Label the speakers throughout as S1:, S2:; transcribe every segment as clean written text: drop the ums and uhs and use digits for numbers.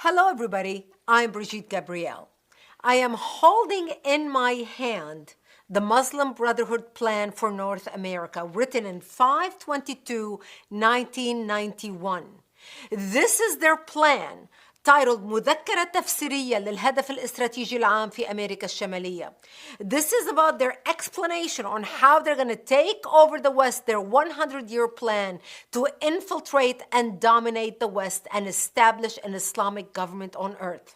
S1: Hello, everybody. I'm Brigitte Gabrielle. I am holding in my hand the Muslim Brotherhood Plan for North America, written in 5/22/1991. This is their plan, titled مذكرة تفسيرية للهدف الاستراتيجي العام في أمريكا الشمالية. This is about their explanation on how they're going to take over the West, their 100-year plan to infiltrate and dominate the West and establish an Islamic government on earth.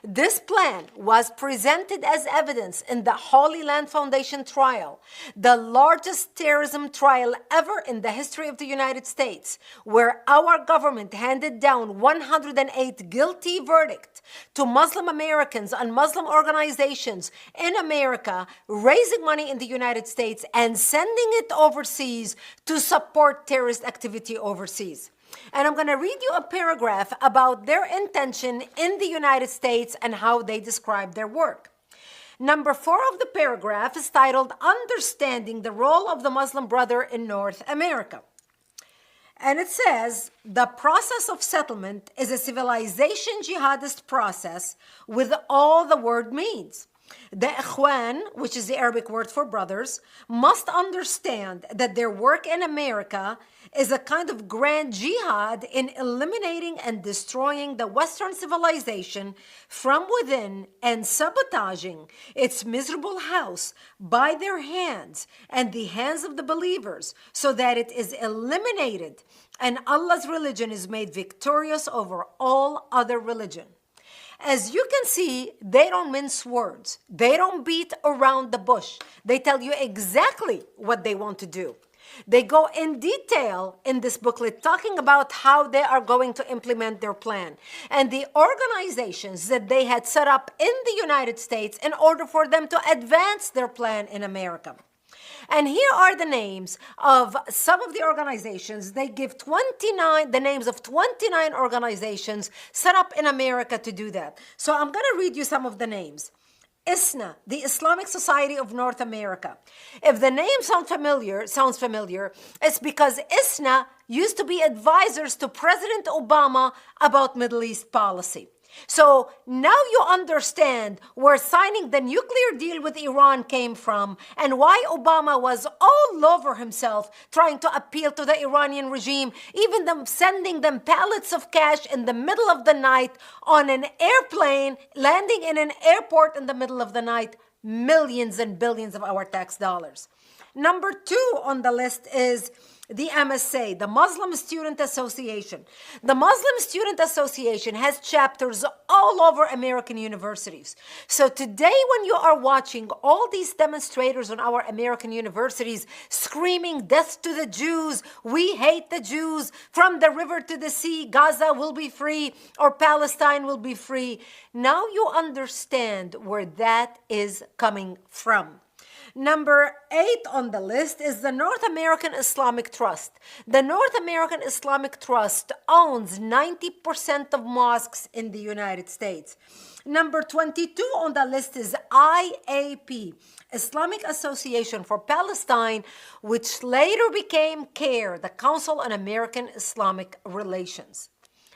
S1: This plan was presented as evidence in the Holy Land Foundation trial, the largest terrorism trial ever in the history of the United States, where our government handed down 108 guilty verdicts to Muslim Americans and Muslim organizations in America, raising money in the United States and sending it overseas to support terrorist activity overseas. And I'm going to read you a paragraph about their intention in the United States and how they describe their work. Number 4 of the paragraph is titled Understanding the Role of the Muslim Brother in North America. And it says, the process of settlement is a civilization jihadist process with all the word means. The Ikhwan, which is the Arabic word for brothers, must understand that their work in America is a kind of grand jihad in eliminating and destroying the Western civilization from within and sabotaging its miserable house by their hands and the hands of the believers so that it is eliminated and Allah's religion is made victorious over all other religion. As you can see, they don't mince words. They don't beat around the bush. They tell you exactly what they want to do. They go in detail in this booklet talking about how they are going to implement their plan and the organizations that they had set up in the United States in order for them to advance their plan in America. And here are the names of some of the organizations. They give the names of 29 organizations set up in America to do that. So I'm going to read you some of the names. ISNA, the Islamic Society of North America. If the name sounds familiar, it's because ISNA used to be advisors to President Obama about Middle East policy. So now you understand where signing the nuclear deal with Iran came from and why Obama was all over himself trying to appeal to the Iranian regime, even sending them pallets of cash in the middle of the night on an airplane, landing in an airport in the middle of the night, millions and billions of our tax dollars. Number 2 on the list is the MSA, the Muslim Student Association. The Muslim Student Association has chapters all over American universities. So today when you are watching all these demonstrators on our American universities screaming death to the Jews, we hate the Jews, from the river to the sea, Gaza will be free or Palestine will be free. Now you understand where that is coming from. Number 8 on the list is the North American Islamic Trust. The North American Islamic Trust owns 90% of mosques in the United States. Number 22 on the list is IAP, Islamic Association for Palestine, which later became CARE, the Council on American Islamic Relations.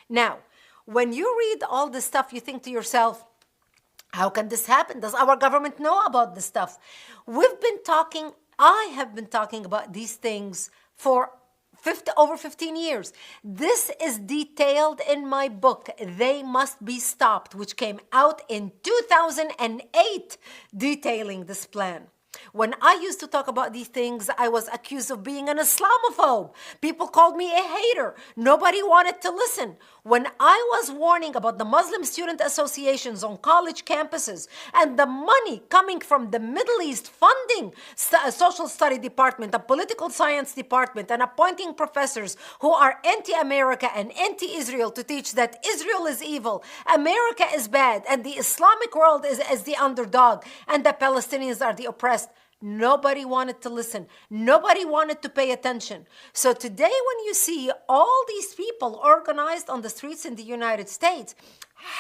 S1: Now, when you read all this stuff, you think to yourself, how can this happen? Does our government know about this stuff? I have been talking about these things for over 15 years. This is detailed in my book, They Must Be Stopped, which came out in 2008, detailing this plan. When I used to talk about these things, I was accused of being an Islamophobe. People called me a hater. Nobody wanted to listen. When I was warning about the Muslim student associations on college campuses and the money coming from the Middle East funding a social study department, a political science department, and appointing professors who are anti-America and anti-Israel to teach that Israel is evil, America is bad, and the Islamic world is the underdog, and the Palestinians are the oppressed, nobody wanted to listen. Nobody wanted to pay attention. So today when you see all these people organized on the streets in the United States,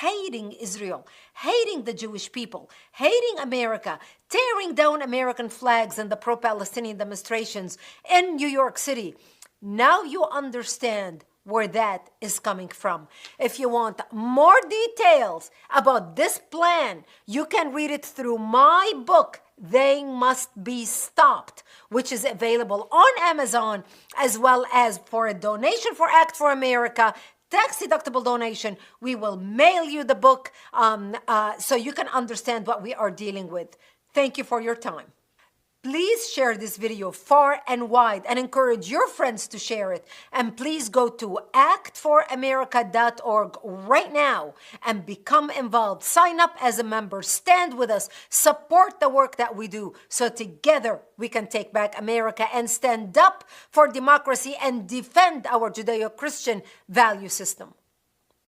S1: hating Israel, hating the Jewish people, hating America, tearing down American flags and the pro-Palestinian demonstrations in New York City, now you understand where that is coming from. If you want more details about this plan, you can read it through my book, They Must Be Stopped, which is available on Amazon, as well as for a donation for Act for America, tax-deductible donation, we will mail you the book so you can understand what we are dealing with. Thank you for your time. Please share this video far and wide and encourage your friends to share it. And please go to actforamerica.org right now and become involved. Sign up as a member. Stand with us. Support the work that we do so together we can take back America and stand up for democracy and defend our Judeo-Christian value system.